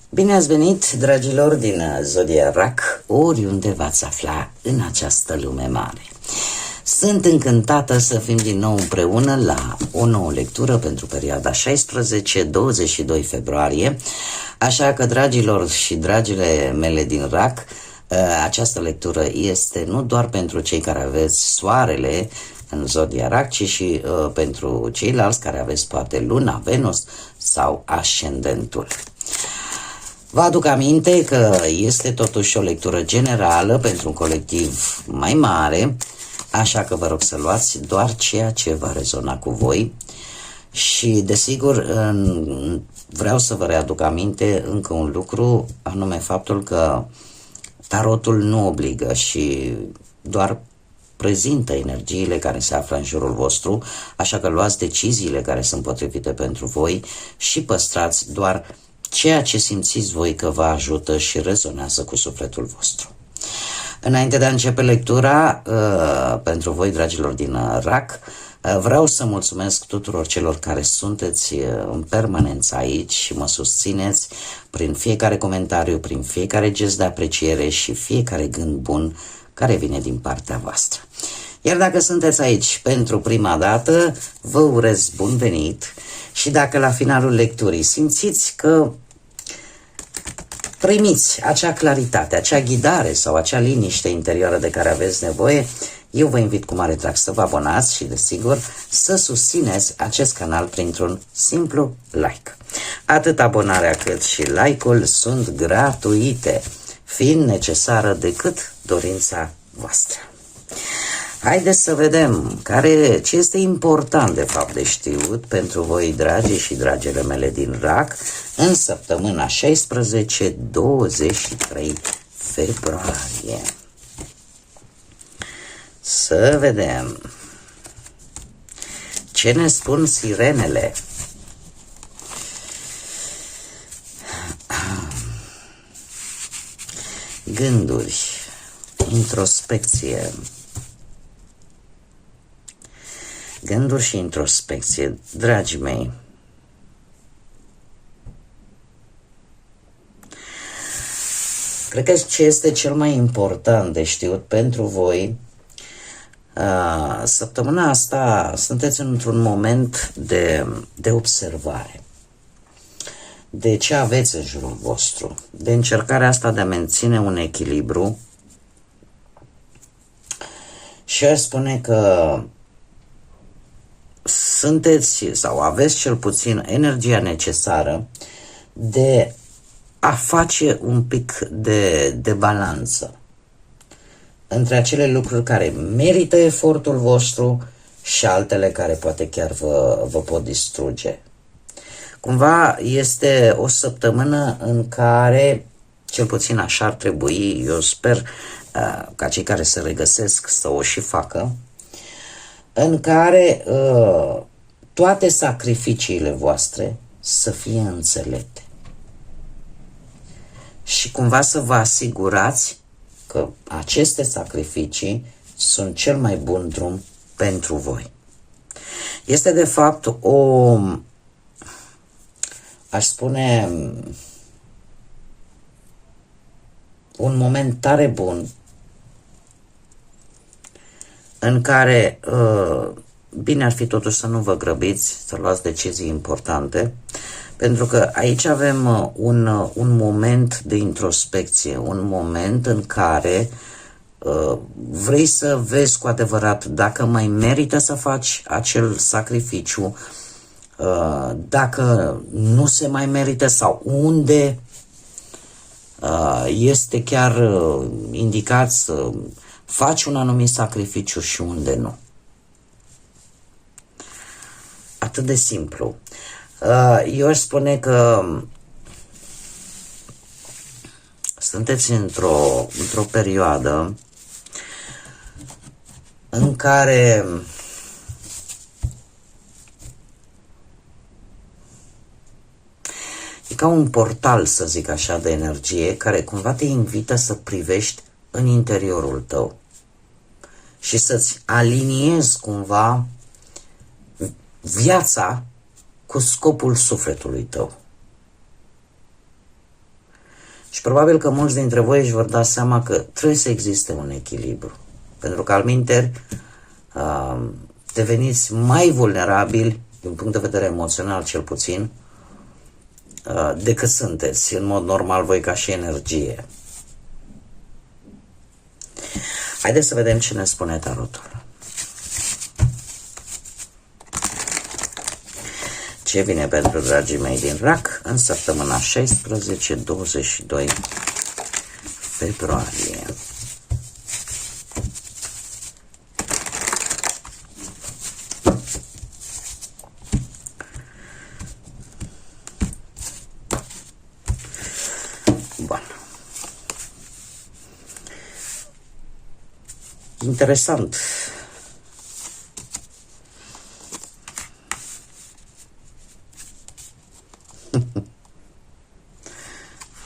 Bine ați venit, dragilor din Zodia Rac, oriunde v-ați afla în această lume mare. Sunt încântată să fim din nou împreună la o nouă lectură pentru perioada 16-22 februarie, așa că, dragilor și dragile mele din Rac, această lectură este nu doar pentru cei care aveți soarele în Zodia Rac, ci și pentru ceilalți care aveți poate Luna, Venus sau ascendentul. Vă aduc aminte că este totuși o lectură generală pentru un colectiv mai mare, așa că vă rog să luați doar ceea ce va rezona cu voi și, desigur, vreau să vă readuc aminte încă un lucru, anume faptul că tarotul nu obligă și doar prezintă energiile care se află în jurul vostru, așa că luați deciziile care sunt potrivite pentru voi și păstrați doar ceea ce simțiți voi că vă ajută și rezonează cu sufletul vostru. Înainte de a începe lectura, pentru voi, dragilor din Rac, vreau să mulțumesc tuturor celor care sunteți în permanență aici și mă susțineți prin fiecare comentariu, prin fiecare gest de apreciere și fiecare gând bun care vine din partea voastră. Iar dacă sunteți aici pentru prima dată, vă urez bun venit și dacă la finalul lecturii simțiți că primiți acea claritate, acea ghidare sau acea liniște interioară de care aveți nevoie, eu vă invit cu mare drag să vă abonați și, desigur, să susțineți acest canal printr-un simplu like. Atât abonarea cât și like-ul sunt gratuite, fiind necesară decât dorința voastră. Haideți să vedem ce este important de fapt de știut pentru voi, dragii și dragele mele din Rac, în săptămâna 16-23 februarie. Să vedem ce ne spun sirenele. Gânduri, introspecție. Gânduri și introspecție, dragii mei. Cred că ce este cel mai important de știut pentru voi, săptămâna asta sunteți într-un moment de observare. De ce aveți în jurul vostru, de încercarea asta de a menține un echilibru și aș spune că sunteți sau aveți cel puțin energia necesară de a face un pic de balanță între acele lucruri care merită efortul vostru și altele care poate chiar vă pot distruge. Cumva este o săptămână în care, cel puțin așa ar trebui, eu sper ca cei care se regăsesc să o și facă, în care toate sacrificiile voastre să fie înțelepte. Și cumva să vă asigurați că aceste sacrificii sunt cel mai bun drum pentru voi. Este de fapt aș spune, un moment tare bun în care bine ar fi totuși să nu vă grăbiți, să luați decizii importante, pentru că aici avem un moment de introspecție, un moment în care vrei să vezi cu adevărat dacă mai merită să faci acel sacrificiu, dacă nu se mai merită sau unde este chiar indicat să faci un anumit sacrificiu și unde nu. Atât de simplu. Eu aș spune că sunteți într-o perioadă în care e ca un portal, să zic așa, de energie care cumva te invită să privești în interiorul tău și să-ți aliniezi cumva viața cu scopul sufletului tău. probabil că mulți dintre voi își vor da seama că trebuie să existe un echilibru. Pentru că altminteri deveniți mai vulnerabili, din punct de vedere emoțional cel puțin, decât sunteți în mod normal voi ca și energie. Haideți să vedem ce ne spune tarotul. Ce vine pentru dragii mei din RAC în săptămâna 16-22 februarie. Bun. Interesant.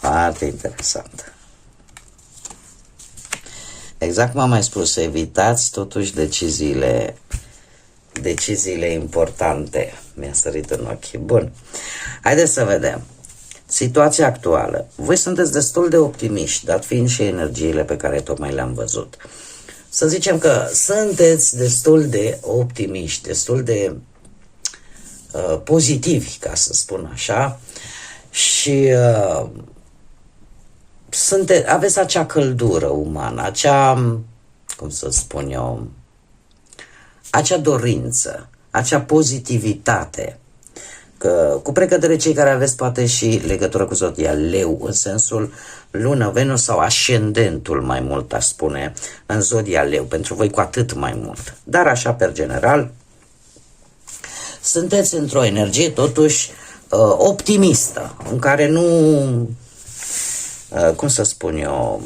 Foarte interesant. Exact cum am mai spus, evitați totuși deciziile importante. Mi-a sărit în ochi. Bun. Haideți să vedem. Situația actuală. Voi sunteți destul de optimiști, dat fiind și energiile pe care tocmai le-am văzut. Să zicem că sunteți destul de optimiști, destul de pozitivi, ca să spun așa, și aveți acea căldură umană, acea, cum să spun eu, acea dorință, acea pozitivitate. Că, cu precădere, cei care aveți poate și legătură cu zodia Leu, în sensul lună, Venus sau ascendentul, mai mult aș spune, în zodia Leu, pentru voi cu atât mai mult. Dar așa, per general, sunteți într-o energie totuși optimistă, în care nu, cum să spun eu,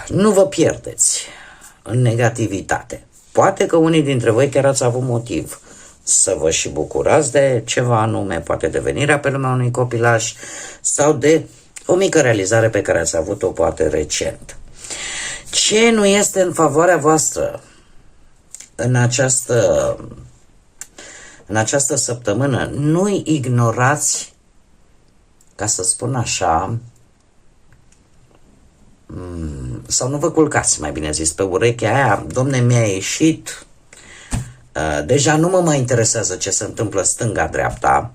nu vă pierdeți în negativitate. Poate că unii dintre voi chiar ați avut motiv să vă și bucurați de ceva anume, poate de venirea pe lumea unui copilaj sau de o mică realizare pe care ați avut-o poate recent. Ce nu este în favoarea voastră în această săptămână? Nu ignorați, ca să spun așa, sau nu vă culcați, mai bine zis, pe urechea aia, domne, mi-a ieșit, deja nu mă mai interesează ce se întâmplă stânga-dreapta.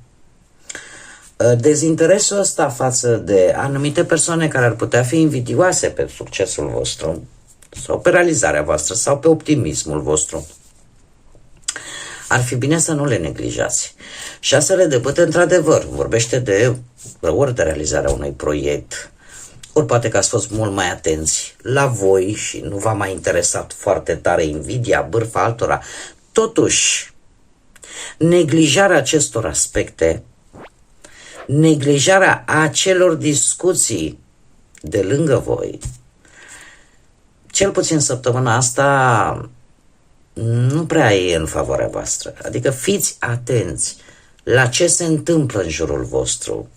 Dezinteresul ăsta față de anumite persoane care ar putea fi invidioase pe succesul vostru, sau pe realizarea voastră, sau pe optimismul vostru, ar fi bine să nu le neglijați. Șasele de bâte, într-adevăr, vorbește ori de realizarea unui proiect, ori poate că ați fost mult mai atenți la voi și nu v-a mai interesat foarte tare invidia, bârfa altora. Totuși, neglijarea acestor aspecte, neglijarea acelor discuții de lângă voi, cel puțin săptămâna asta, nu prea e în favoarea voastră. Adică fiți atenți la ce se întâmplă în jurul vostru.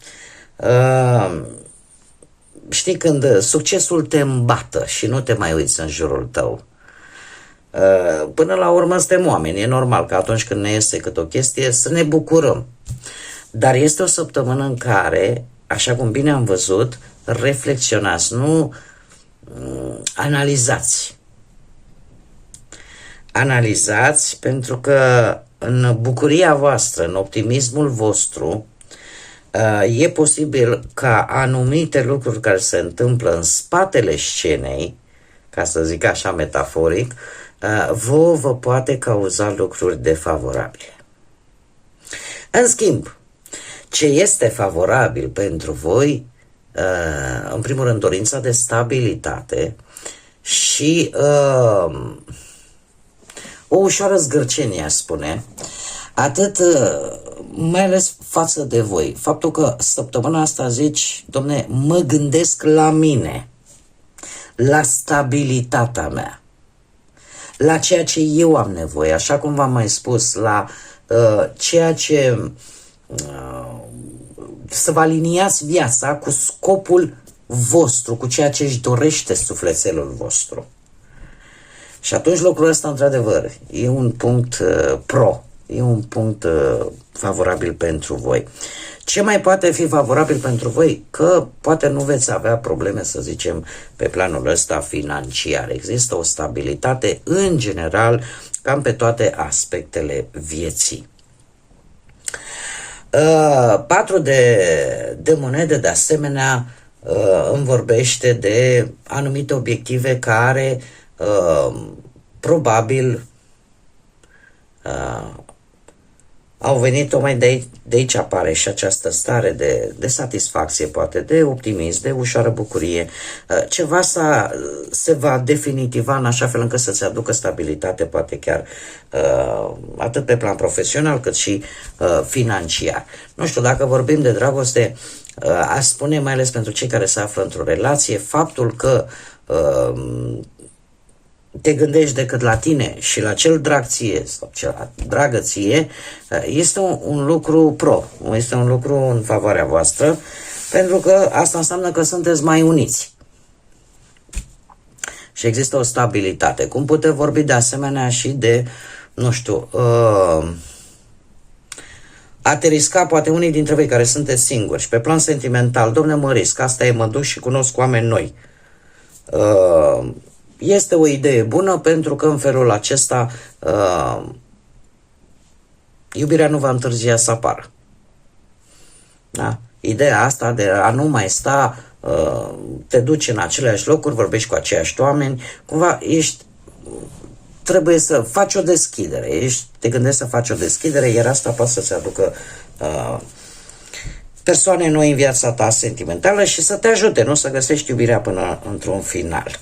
Știi, când succesul te îmbată și nu te mai uiți în jurul tău. Până la urmă suntem oameni, e normal că atunci când ne iese câte o chestie să ne bucurăm. Dar este o săptămână în care, așa cum bine am văzut, reflexionați, nu analizați. Analizați, pentru că în bucuria voastră, în optimismul vostru, e posibil ca anumite lucruri care se întâmplă în spatele scenei, ca să zic așa metaforic, vă poate cauza lucruri defavorabile. În schimb, ce este favorabil pentru voi, în primul rând, dorința de stabilitate și o ușoară zgârcenie, aș spune, atât, mai ales față de voi. Faptul că săptămâna asta zici, domne, mă gândesc la mine, la stabilitatea mea, la ceea ce eu am nevoie, așa cum v-am mai spus, la ceea ce să vă aliniați viața cu scopul vostru, cu ceea ce își dorește sufletelul vostru. Și atunci lucrul ăsta, într-adevăr, e un punct pro, e un punct favorabil pentru voi. Ce mai poate fi favorabil pentru voi? Că poate nu veți avea probleme, să zicem, pe planul ăsta financiar. Există o stabilitate în general cam pe toate aspectele vieții. 4 de monede, de asemenea, îmi vorbește de anumite obiective care probabil au venit tocmai de aici apare și această stare de satisfacție, poate, de optimism, de ușoară bucurie. Ceva se va definitiva în așa fel încât să-ți aducă stabilitate, poate chiar atât pe plan profesional cât și financiar. Nu știu, dacă vorbim de dragoste, aș spune, mai ales pentru cei care se află într-o relație, faptul că te gândești decât la tine și la cel drag ție sau cel dragă ție, este un lucru este un lucru în favoarea voastră, pentru că asta înseamnă că sunteți mai uniți și există o stabilitate. Cum putem vorbi de asemenea și de, nu știu, a te risca, poate unii dintre voi care sunteți singuri și pe plan sentimental, domne, mă risc, asta e, mă duc și cunosc oameni noi. Este o idee bună, pentru că în felul acesta iubirea nu va întârzia să apară. Da? Ideea asta de a nu mai sta, te duci în aceleași locuri, vorbești cu aceiași oameni, cumva trebuie să faci o deschidere, te gândești să faci o deschidere, iar asta poate să-ți aducă persoane noi în viața ta sentimentală și să te ajute, nu să găsești iubirea până într-un final.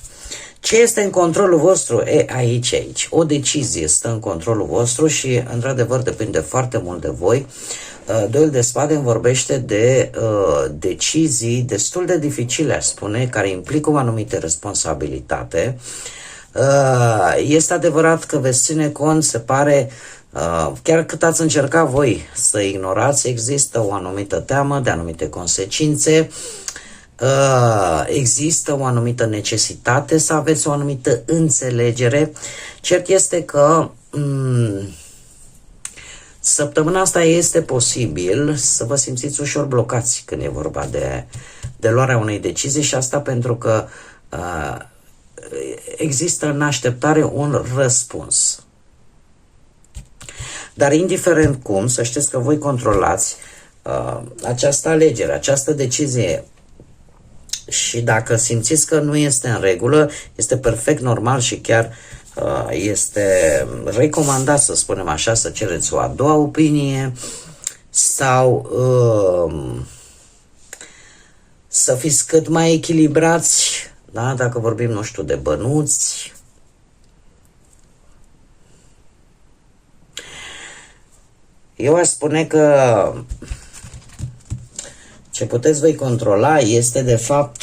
Ce este în controlul vostru? Aici. O decizie stă în controlul vostru și, într-adevăr, depinde foarte mult de voi. Doiul de spade îmi vorbește de decizii destul de dificile, aș spune, care implică o anumită responsabilitate. Este adevărat că veți ține cont, se pare, chiar cât ați încercat voi să ignorați, există o anumită teamă de anumite consecințe, există o anumită necesitate să aveți o anumită înțelegere. Cert este că săptămâna asta este posibil să vă simțiți ușor blocați când e vorba de luarea unei decizii, și asta pentru că există în așteptare un răspuns. Dar indiferent cum, să știți că voi controlați această alegere, această decizie. Și dacă simțiți că nu este în regulă, este perfect normal și chiar este recomandat, să spunem așa, să cereți o a doua opinie sau să fiți cât mai echilibrați, da? Dacă vorbim, nu știu, de bănuți. Eu aș spune că ce puteți voi controla este, de fapt,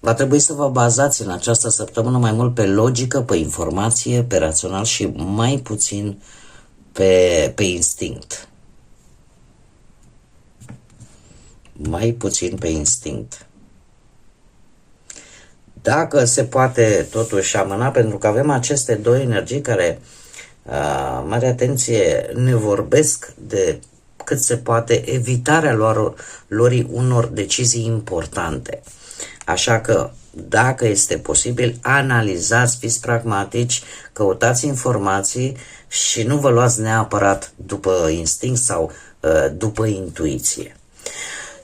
va trebui să vă bazați în această săptămână mai mult pe logică, pe informație, pe rațional și mai puțin pe instinct. Mai puțin pe instinct. Dacă se poate totuși amâna, pentru că avem aceste două energii care, mare atenție, ne vorbesc de cât se poate evitarea luării unor decizii importante. Așa că, dacă este posibil, analizați, fiți pragmatici, căutați informații și nu vă luați neapărat după instinct sau după intuiție.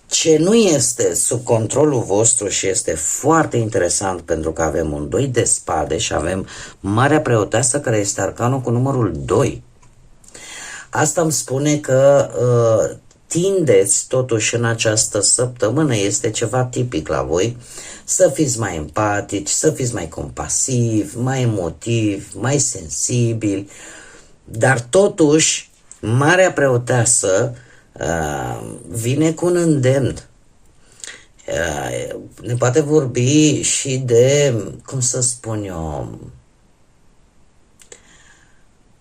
Ce nu este sub controlul vostru și este foarte interesant, pentru că avem un 2 de spade și avem Marea Preoteasă, care este arcanul cu numărul 2. Asta îmi spune că tindeți totuși în această săptămână, este ceva tipic la voi, să fiți mai empatici, să fiți mai compasivi, mai emotivi, mai sensibili, dar totuși Marea Preoteasă vine cu un îndemn. Ne poate vorbi și de, cum să spun eu,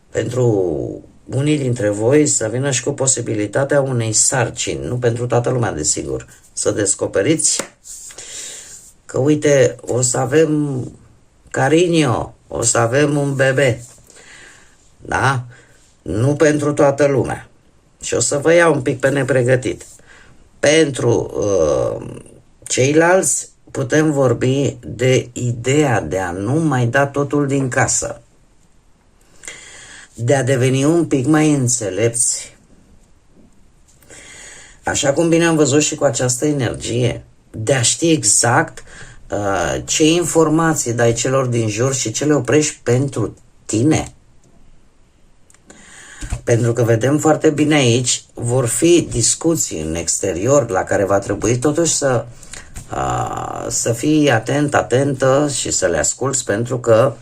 pentru unii dintre voi să vină și cu posibilitatea unei sarcini, nu pentru toată lumea, desigur, să descoperiți că, uite, o să avem Carinio, o să avem un bebe, da? Nu pentru toată lumea. Și o să vă iau un pic pe nepregătit. Pentru ceilalți putem vorbi de ideea de a nu mai da totul din casă, de a deveni un pic mai înțelepți. Așa cum bine am văzut și cu această energie, de a ști exact ce informații dai celor din jur și ce le oprești pentru tine. Pentru că vedem foarte bine aici, vor fi discuții în exterior la care va trebui totuși să fii atentă și să le asculți, pentru că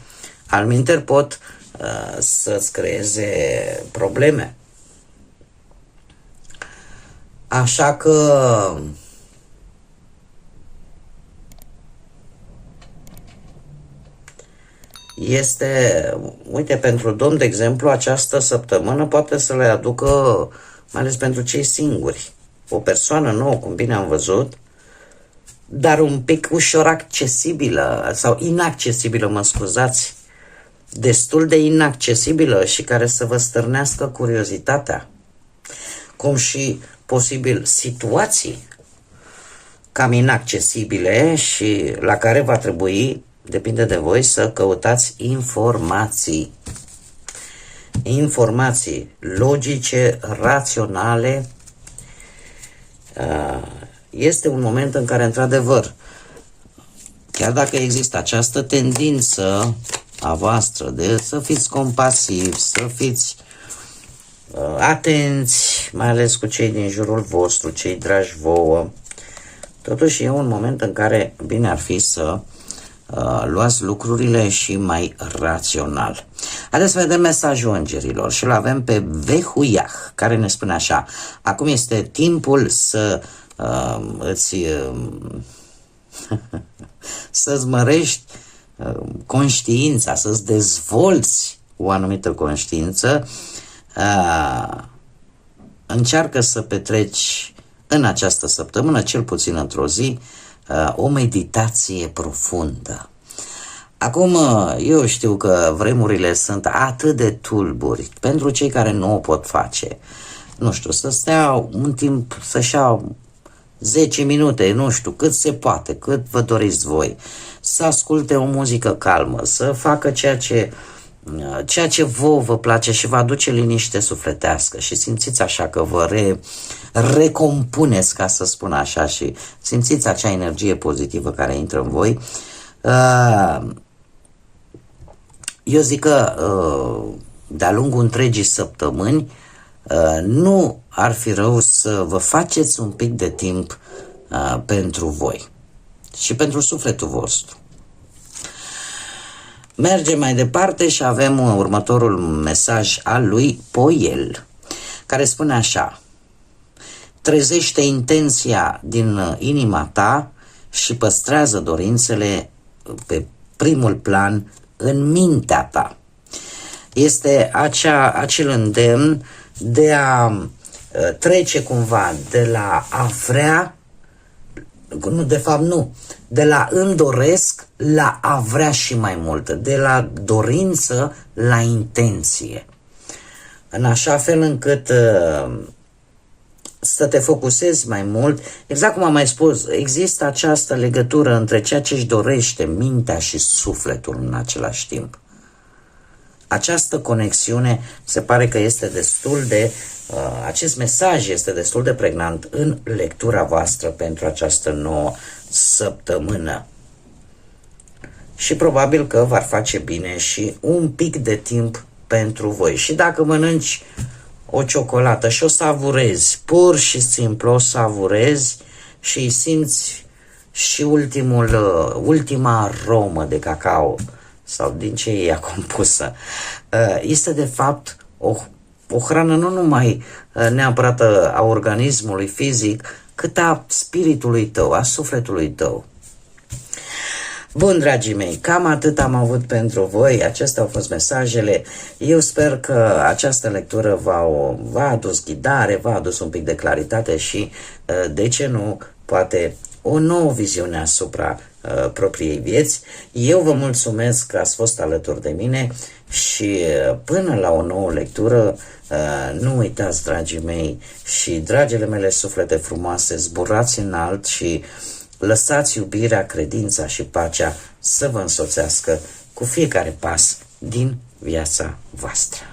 alminter pot să-ți creeze probleme. Așa că uite, pentru domn, de exemplu, această săptămână poate să le aducă, mai ales pentru cei singuri, o persoană nouă, cum bine am văzut, dar un pic ușor accesibilă, sau inaccesibilă, mă scuzați, destul de inaccesibilă și care să vă stârnească curiozitatea, cum și posibil situații cam inaccesibile și la care va trebui, depinde de voi, să căutați informații. Informații logice, raționale. Este un moment în care, într-adevăr, chiar dacă există această tendință a voastră de să fiți compasivi, să fiți atenți, mai ales cu cei din jurul vostru, cei dragi vouă, totuși e un moment în care bine ar fi să luați lucrurile și mai rațional. Haideți să vedem mesajul îngerilor și îl avem pe Vehuiah, care ne spune așa: acum este timpul să să-ți mărești conștiința, să-ți dezvolți o anumită conștiință. Încearcă să petreci în această săptămână, cel puțin într-o zi, o meditație profundă. Acum, eu știu că vremurile sunt atât de tulburi pentru cei care nu o pot face. Nu știu, să stea un timp, să-și iau 10 minute, nu știu, cât se poate, cât vă doriți voi, să asculte o muzică calmă, să facă ceea ce vouă vă place și vă aduce liniște sufletească și simțiți așa că vă recompuneți, ca să spun așa, și simțiți acea energie pozitivă care intră în voi. Eu zic că de-a lungul întregii săptămâni nu ar fi rău să vă faceți un pic de timp pentru voi și pentru sufletul vostru. Mergem mai departe și avem următorul mesaj al lui Poiel, care spune așa: trezește intenția din inima ta și păstrează dorințele pe primul plan în mintea ta. Este acel îndemn de a trece cumva de la a vrea, de la îmi doresc la a vrea și mai mult, de la dorință la intenție, în așa fel încât să te focusezi mai mult. Exact cum am mai spus, există această legătură între ceea ce își dorește mintea și sufletul în același timp. Această conexiune se pare că este destul de, acest mesaj este destul de pregnant în lectura voastră pentru această nouă săptămână. Și probabil că v-ar face bine și un pic de timp pentru voi. Și dacă mănânci o ciocolată și o savurezi, pur și simplu o savurezi și îi simți și ultima aromă de cacao sau din ce e ea compusă, este de fapt o hrană nu numai neapărat a organismului fizic, cât a spiritului tău, a sufletului tău. Bun, dragii mei, cam atât am avut pentru voi. Acestea au fost mesajele. Eu sper că această lectură v-a adus ghidare, v-a adus un pic de claritate și, de ce nu, poate o nouă viziune asupra propriei vieți. Eu vă mulțumesc că ați fost alături de mine și până la o nouă lectură, nu uitați, dragii mei și dragile mele suflete frumoase, zburați înalt și lăsați iubirea, credința și pacea să vă însoțească cu fiecare pas din viața voastră.